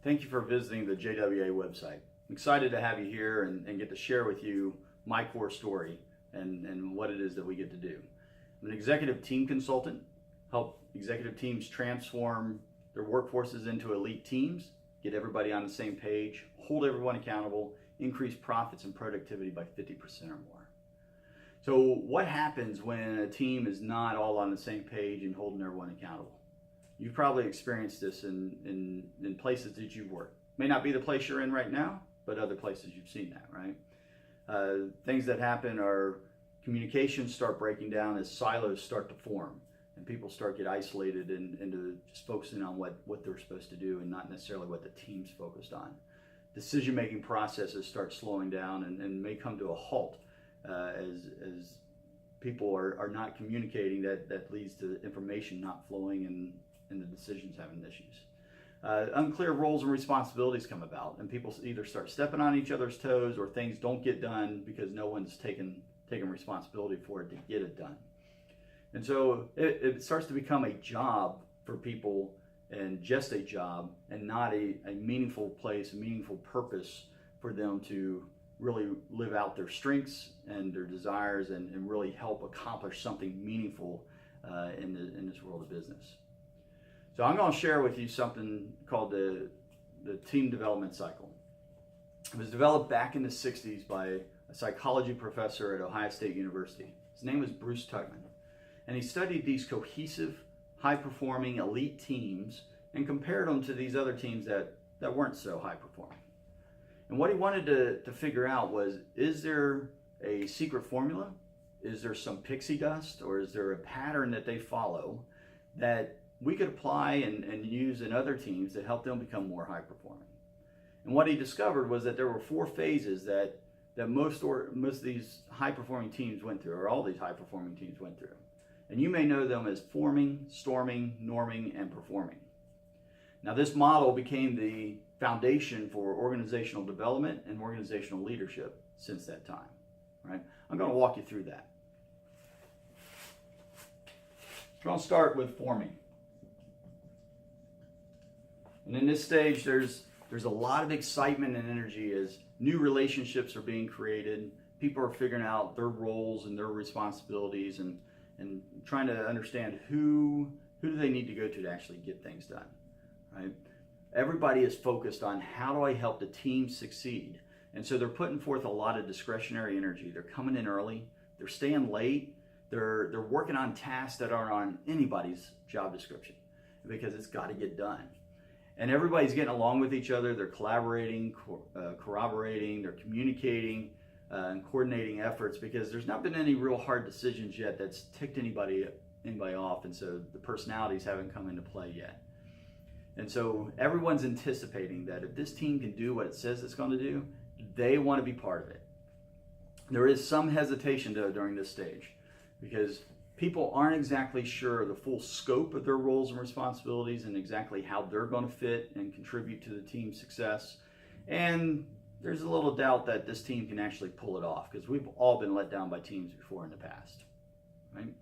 Thank you for visiting the JWA website. I'm excited to have you here and get to share with you my core story and what it is that we get to do. I'm an executive team consultant, help executive teams transform their workforces into elite teams, get everybody on the same page, hold everyone accountable, increase profits and productivity by 50% or more. So what happens when a team is not all on the same page and holding everyone accountable? You've probably experienced this in places that you've worked. May not be the place you're in right now, but other places you've seen that, right? Things that happen are communications start breaking down as silos start to form and people start get isolated into just focusing on what they're supposed to do and not necessarily what the team's focused on. Decision-making processes start slowing down and may come to a halt as people are not communicating. That leads to information not flowing and the decisions having issues. Unclear roles and responsibilities come about, and people either start stepping on each other's toes or things don't get done because no one's taking responsibility for it to get it done. And so it starts to become a job for people, and just a job, and not a meaningful place, a meaningful purpose for them to really live out their strengths and their desires and really help accomplish something meaningful in this world of business. So I'm going to share with you something called the team development cycle. It was developed back in the 60s by a psychology professor at Ohio State University. His name was Bruce Tuckman. And he studied these cohesive, high-performing elite teams and compared them to these other teams that weren't so high-performing. And what he wanted to figure out was, is there a secret formula? Is there some pixie dust? Or is there a pattern that they follow that we could apply and use in other teams to help them become more high-performing? And what he discovered was that there were 4 phases that most of these high-performing teams went through, or all these high-performing teams went through. And you may know them as forming, storming, norming, and performing. Now this model became the foundation for organizational development and organizational leadership since that time, right? I'm going to walk you through that. So I'll start with forming. And in this stage, there's a lot of excitement and energy as new relationships are being created. People are figuring out their roles and their responsibilities and trying to understand who do they need to go to actually get things done, right? Everybody is focused on how do I help the team succeed? And so they're putting forth a lot of discretionary energy. They're coming in early, they're staying late, they're working on tasks that aren't on anybody's job description because it's got to get done. And everybody's getting along with each other, they're collaborating, corroborating, they're communicating, and coordinating efforts because there's not been any real hard decisions yet that's ticked anybody off, and so the personalities haven't come into play yet. And so everyone's anticipating that if this team can do what it says it's going to do, they want to be part of it. There is some hesitation though during this stage because people aren't exactly sure the full scope of their roles and responsibilities and exactly how they're going to fit and contribute to the team's success. And there's a little doubt that this team can actually pull it off because we've all been let down by teams before in the past, right?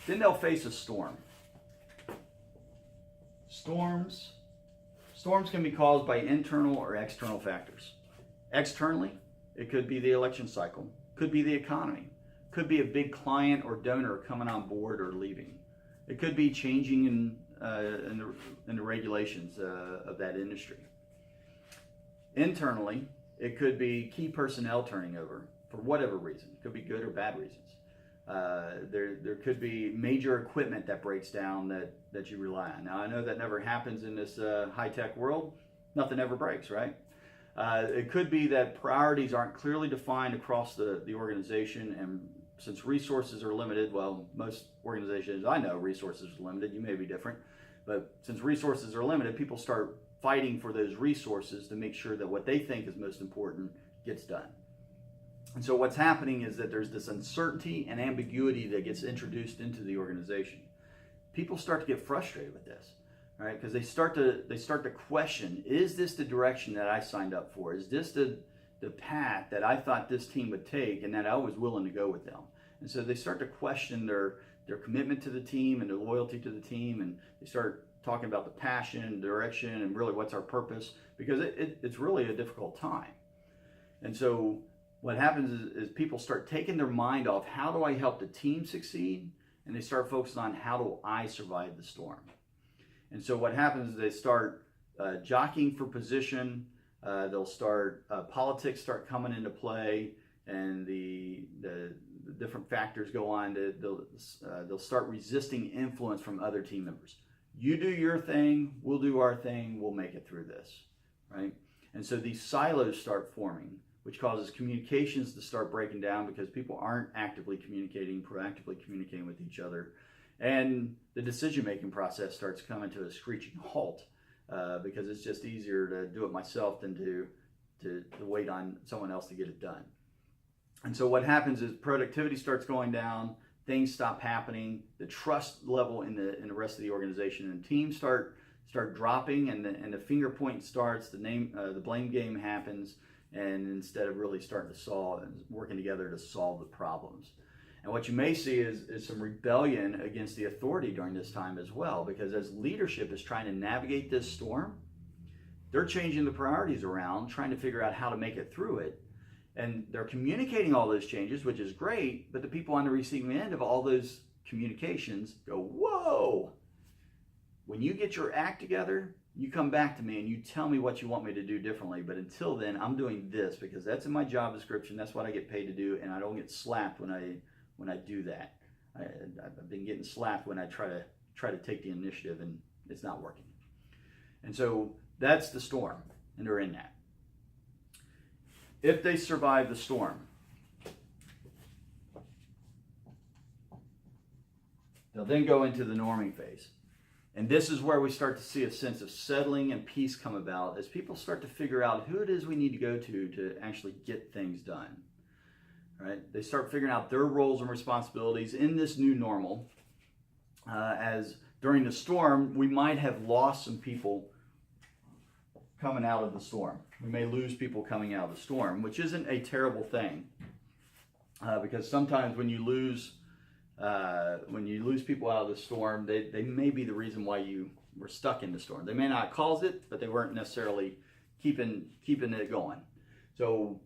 Then they'll face a storm. Storms can be caused by internal or external factors. Externally, it could be the election cycle, could be the economy, could be a big client or donor coming on board or leaving. It could be changing in the regulations of that industry. Internally, it could be key personnel turning over for whatever reason. It could be good or bad reasons. There could be major equipment that breaks down that you rely on. Now, I know that never happens in this high-tech world. Nothing ever breaks, right? It could be that priorities aren't clearly defined across the organization, and since resources are limited, well, most organizations I know, resources are limited. You may be different. But since resources are limited, people start fighting for those resources to make sure that what they think is most important gets done. And so what's happening is that there's this uncertainty and ambiguity that gets introduced into the organization. People start to get frustrated with this, right? Because they start to question, is this the direction that I signed up for? Is this the path that I thought this team would take and that I was willing to go with them? And so they start to question their commitment to the team and their loyalty to the team, and they start talking about the passion, direction, and really what's our purpose, because it's really a difficult time. And so what happens is people start taking their mind off how do I help the team succeed, and they start focusing on how do I survive the storm. And so what happens is they start jockeying for position. They'll start politics start coming into play, and the different factors go on. They'll start resisting influence from other team members. You do your thing, we'll do our thing, we'll make it through this, right? And so these silos start forming, which causes communications to start breaking down because people aren't actively communicating, proactively communicating with each other. And the decision-making process starts coming to a screeching halt because it's just easier to do it myself than to wait on someone else to get it done. And so what happens is productivity starts going down, things stop happening, the trust level in the rest of the organization and team start dropping, and the finger point starts, the blame game happens, and instead of really starting to solve and working together to solve the problems. And what you may see is some rebellion against the authority during this time as well, because as leadership is trying to navigate this storm, they're changing the priorities around, trying to figure out how to make it through it. And they're communicating all those changes, which is great, but the people on the receiving end of all those communications go, whoa, when you get your act together, you come back to me and you tell me what you want me to do differently. But until then, I'm doing this because that's in my job description. That's what I get paid to do, and I don't get slapped when I do that. I've been getting slapped when I try to take the initiative, and it's not working. And so that's the storm, and they're in that. If they survive the storm, they'll then go into the norming phase. And this is where we start to see a sense of settling and peace come about as people start to figure out who it is we need to go to actually get things done. Right? They start figuring out their roles and responsibilities in this new normal. As during the storm, we might have lost some people coming out of the storm. We may lose people coming out of the storm, which isn't a terrible thing, because sometimes when you lose people out of the storm, they may be the reason why you were stuck in the storm. They may not have caused it, but they weren't necessarily keeping it going. So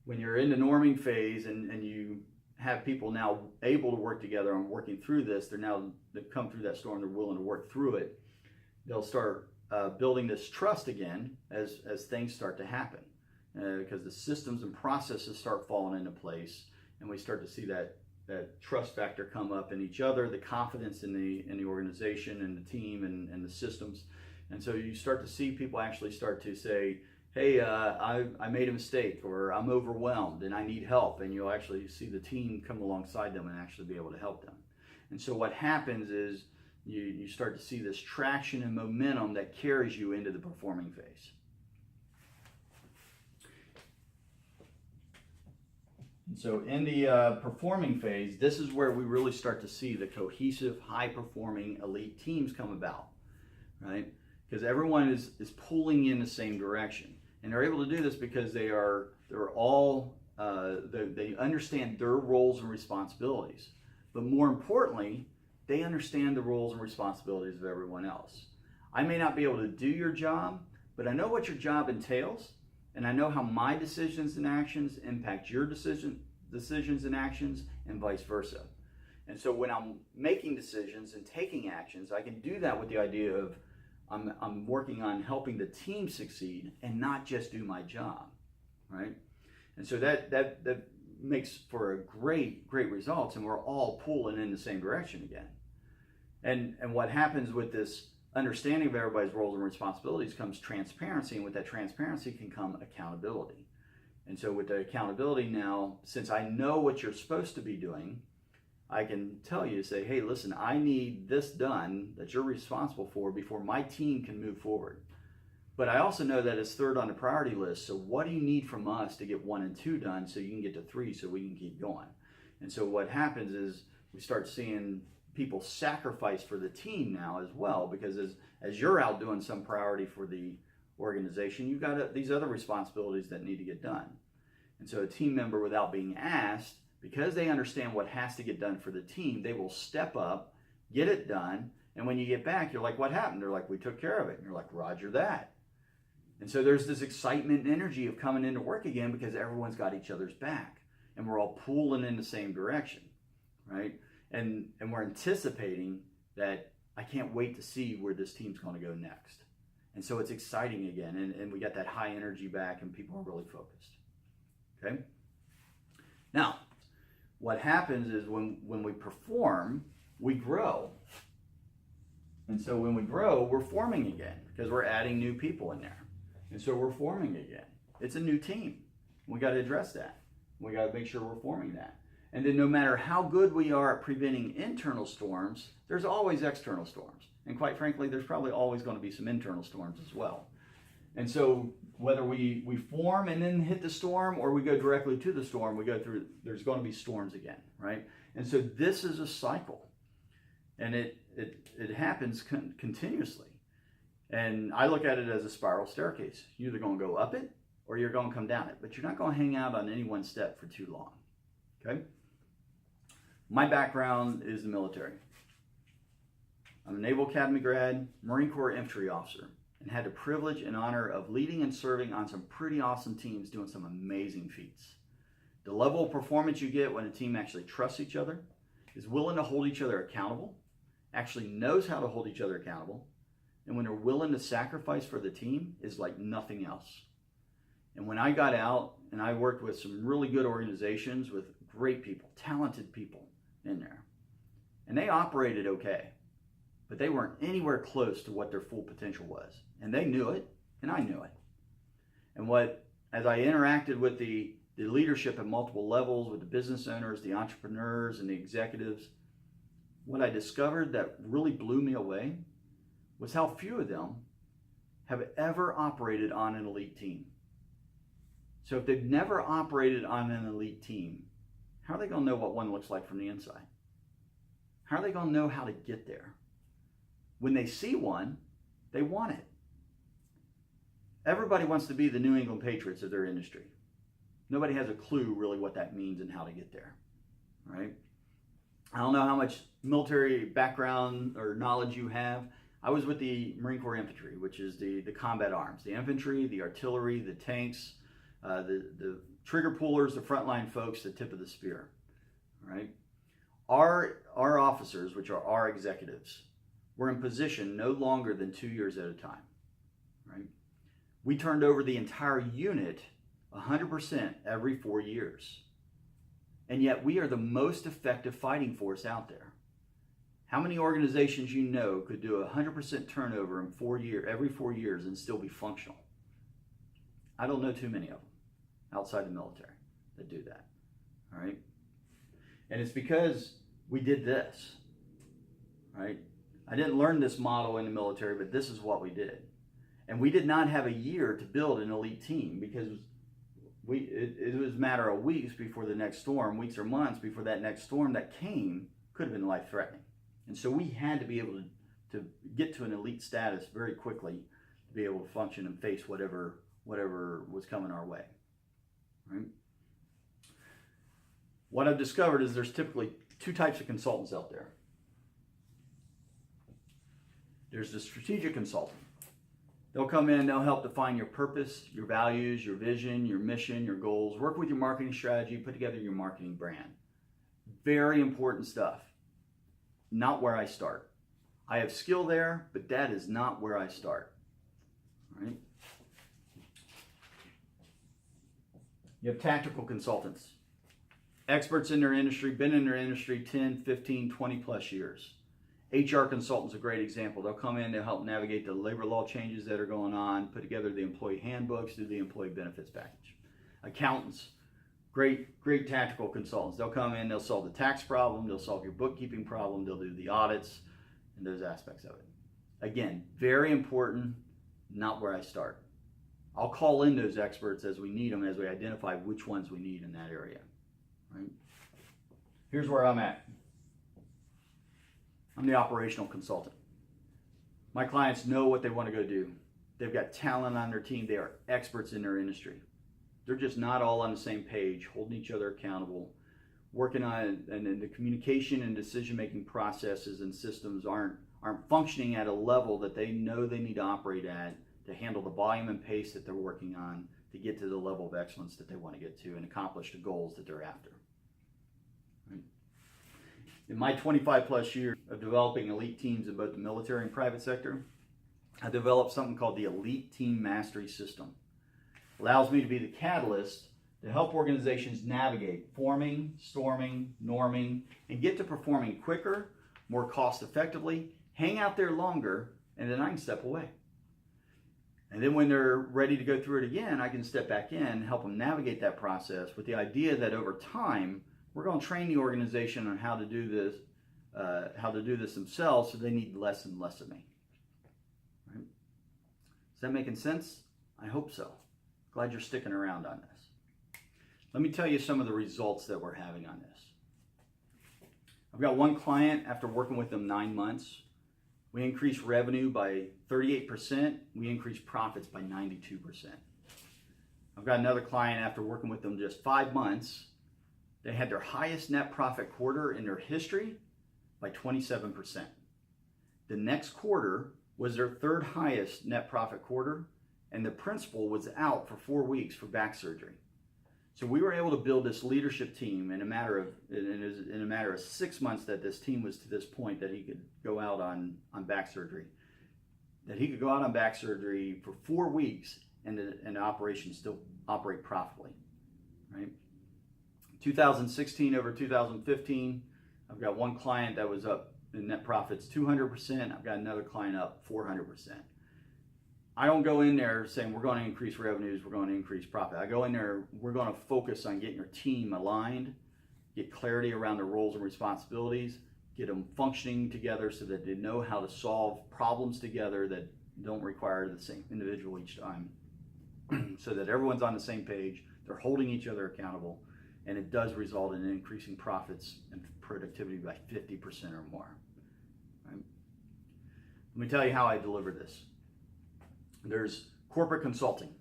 when you're in the norming phase and you have people now able to work together and working through this, they've come through that storm, they're willing to work through it, they'll start building this trust again as things start to happen, because the systems and processes start falling into place, and we start to see that trust factor come up in each other, the confidence in the organization and the team and the systems. And so you start to see people actually start to say, hey, I made a mistake, or I'm overwhelmed and I need help, and you'll actually see the team come alongside them and actually be able to help them. And so what happens is you start to see this traction and momentum that carries you into the performing phase. And so in the performing phase, this is where we really start to see the cohesive, high-performing elite teams come about, right? Because everyone is pulling in the same direction. And they're able to do this because they're all, they understand their roles and responsibilities. But more importantly, they understand the roles and responsibilities of everyone else. I may not be able to do your job, but I know what your job entails, and I know how my decisions and actions impact your decisions and actions, and vice versa. And so when I'm making decisions and taking actions, I can do that with the idea of I'm working on helping the team succeed and not just do my job, right? And so that makes for a great results, and we're all pulling in the same direction again. And what happens with this understanding of everybody's roles and responsibilities comes transparency, and with that transparency can come accountability. And so with the accountability now, since I know what you're supposed to be doing, I can tell you, say, hey, listen, I need this done that you're responsible for before my team can move forward. But I also know that it's third on the priority list, so what do you need from us to get 1 and 2 done so you can get to 3 so we can keep going? And so what happens is we start seeing people sacrifice for the team now as well, because as you're out doing some priority for the organization, you've got these other responsibilities that need to get done. And so a team member, without being asked, because they understand what has to get done for the team, they will step up, get it done, and when you get back, you're like, what happened? They're like, we took care of it. And you're like, Roger that. And so there's this excitement and energy of coming into work again because everyone's got each other's back and we're all pulling in the same direction, right? And we're anticipating that I can't wait to see where this team's going to go next. And so it's exciting again, and we got that high energy back and people are really focused, okay? Now, what happens is when we perform, we grow. And so when we grow, we're forming again because we're adding new people in there. And so we're forming again. It's a new team. We got to address that. We got to make sure we're forming that. And then no matter how good we are at preventing internal storms, there's always external storms. And quite frankly, there's probably always going to be some internal storms as well. And so whether we form and then hit the storm or we go directly to the storm, we go through, there's going to be storms again, right? And so this is a cycle. And it happens continuously. And I look at it as a spiral staircase. You're either going to go up it or you're going to come down it, but you're not going to hang out on any one step for too long, okay? My background is the military. I'm a Naval Academy grad, Marine Corps infantry officer, and had the privilege and honor of leading and serving on some pretty awesome teams doing some amazing feats. The level of performance you get when a team actually trusts each other, is willing to hold each other accountable, actually knows how to hold each other accountable, and when they're willing to sacrifice for the team is like nothing else. And when I got out and I worked with some really good organizations with great people, talented people in there, and they operated okay, but they weren't anywhere close to what their full potential was. And they knew it, and I knew it. And as I interacted with the leadership at multiple levels, with the business owners, the entrepreneurs, and the executives, what I discovered that really blew me away was how few of them have ever operated on an elite team. So if they've never operated on an elite team, how are they going to know what one looks like from the inside? How are they going to know how to get there? When they see one, they want it. Everybody wants to be the New England Patriots of their industry. Nobody has a clue really what that means and how to get there, right? I don't know how much military background or knowledge you have. I was with the Marine Corps Infantry, which is the combat arms, the infantry, the artillery, the tanks, the trigger pullers, the frontline folks, the tip of the spear, right? Our officers, which are our executives, were in position no longer than 2 years at a time, right? We turned over the entire unit 100% every 4 years. And yet we are the most effective fighting force out there. How many organizations you know could do 100% turnover in every 4 years and still be functional? I don't know too many of them outside the military that do that, all right? And it's because we did this, right? I didn't learn this model in the military, but this is what we did. And we did not have a year to build an elite team because it was a matter of weeks before the next storm, weeks or months before that next storm that came could have been life-threatening. And so we had to be able to get to an elite status very quickly to be able to function and face whatever was coming our way, right? What I've discovered is there's typically two types of consultants out there. There's the strategic consultant. They'll come in, they'll help define your purpose, your values, your vision, your mission, your goals, work with your marketing strategy, put together your marketing brand. Very important stuff. Not where I start. I have skill there, but that is not where I start. All right? You have tactical consultants. Experts in their industry, been in their industry 10, 15, 20 plus years. HR consultants, a great example. They'll come in, they'll help navigate the labor law changes that are going on, put together the employee handbooks, do the employee benefits package. Accountants, great tactical consultants. They'll come in, they'll solve the tax problem, they'll solve your bookkeeping problem, they'll do the audits and those aspects of it. Again, very important, not where I start. I'll call in those experts as we need them, as we identify which ones we need in that area. Right? Here's where I'm at. I'm the operational consultant. My clients know what they want to go do. They've got talent on their team. They are experts in their industry. They're just not all on the same page, holding each other accountable, working on, and the communication and decision-making processes and systems aren't functioning at a level that they know they need to operate at to handle the volume and pace that they're working on to get to the level of excellence that they want to get to and accomplish the goals that they're after. Right? In my 25 plus years of developing elite teams in both the military and private sector, I developed something called the Elite Team Mastery System. It allows me to be the catalyst to help organizations navigate forming, storming, norming, and get to performing quicker, more cost effectively, hang out there longer, and then I can step away. And then when they're ready to go through it again, I can step back in, help them navigate that process with the idea that over time, we're going to train the organization on how to do this themselves, so they need less and less of me. Right? Is that making sense? I hope so. Glad you're sticking around on this. Let me tell you some of the results that we're having on this. I've got one client, after working with them 9 months, we increased revenue by 38%. We increased profits by 92%. I've got another client, after working with them just 5 months, they had their highest net profit quarter in their history by 27%. The next quarter was their third highest net profit quarter, and the principal was out for 4 weeks for back surgery. So we were able to build this leadership team in a matter of 6 months that this team was to this point that he could go out on back surgery. That he could go out on back surgery for 4 weeks and the operation still operate profitably. Right? 2016 over 2015, I've got one client that was up in net profits 200%. I've got another client up 400%. I don't go in there saying we're going to increase revenues, we're going to increase profit. I go in there, we're going to focus on getting your team aligned, get clarity around their roles and responsibilities, get them functioning together so that they know how to solve problems together that don't require the same individual each time, so that everyone's on the same page, they're holding each other accountable, and it does result in increasing profits and productivity by 50% or more. Right? Let me tell you how I deliver this. There's corporate consulting.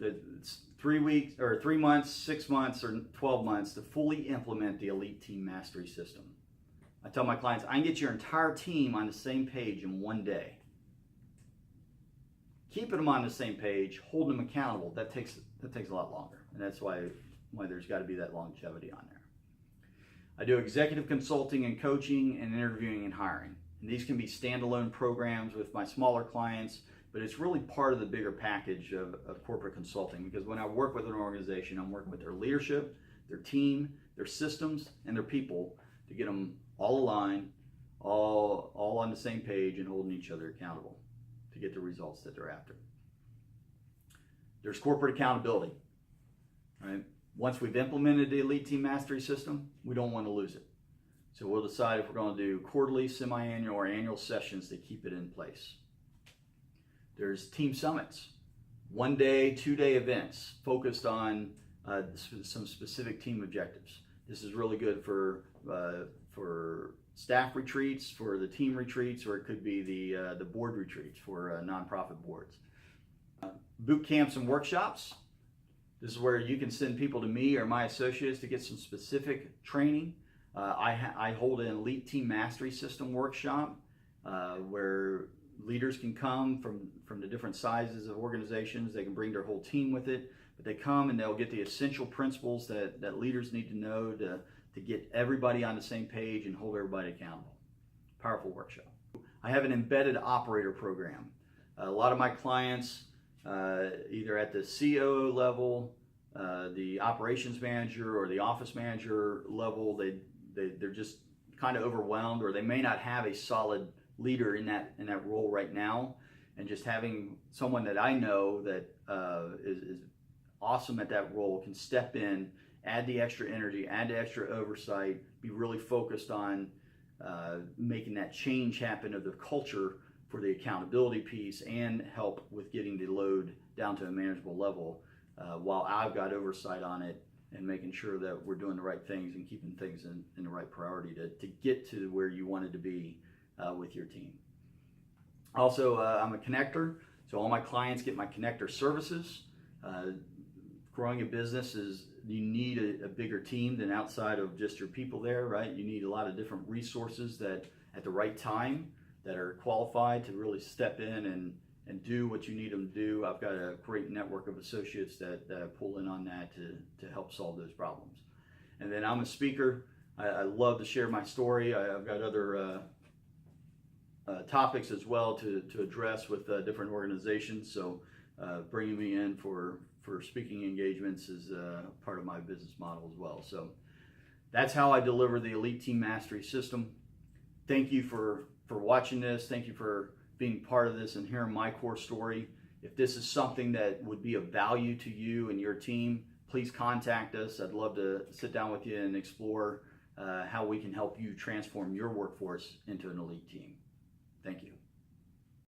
It's 3 weeks or 3 months, 6 months, or 12 months to fully implement the Elite Team Mastery System. I tell my clients, I can get your entire team on the same page in 1 day. Keeping them on the same page, holding them accountable, that takes a lot longer. And that's why there's got to be that longevity on there. I do executive consulting and coaching and interviewing and hiring. And these can be standalone programs with my smaller clients, but it's really part of the bigger package of corporate consulting, because when I work with an organization, I'm working with their leadership, their team, their systems, and their people to get them all aligned, all on the same page and holding each other accountable to get the results that they're after. There's corporate accountability. Right? Once we've implemented the Elite Team Mastery System, we don't want to lose it. So we'll decide if we're going to do quarterly, semi-annual, or annual sessions to keep it in place. There's team summits, 1 day, 2 day events focused on some specific team objectives. This is really good for staff retreats, for the team retreats, or it could be the board retreats for nonprofit boards. Boot camps and workshops. This is where you can send people to me or my associates to get some specific training. I hold an Elite Team Mastery System workshop where leaders can come from the different sizes of organizations. They can bring their whole team with it, but they come and they'll get the essential principles that leaders need to know to get everybody on the same page and hold everybody accountable. Powerful workshop. I have an embedded operator program. A lot of my clients, either at the COO level, the operations manager, or the office manager level, they're just kind of overwhelmed, or they may not have a solid leader in that role right now, and just having someone that I know that is awesome at that role can step in, add the extra energy, add the extra oversight, be really focused on making that change happen of the culture for the accountability piece, and help with getting the load down to a manageable level while I've got oversight on it and making sure that we're doing the right things and keeping things in the right priority to get to where you wanted to be with your team. Also, I'm a connector, so all my clients get my connector services. Growing a business you need a bigger team than outside of just your people there, right? You need a lot of different resources that at the right time that are qualified to really step in and do what you need them to do. I've got a great network of associates that pull in on that to help solve those problems. And then I'm a speaker. I love to share my story. I've got other topics as well to address with different organizations. So bringing me in for speaking engagements is part of my business model as well. So that's how I deliver the Elite Team Mastery System. Thank you for watching this. Thank you for being part of this and hearing my core story. If this is something that would be of value to you and your team, please contact us. I'd love to sit down with you and explore how we can help you transform your workforce into an elite team. Thank you.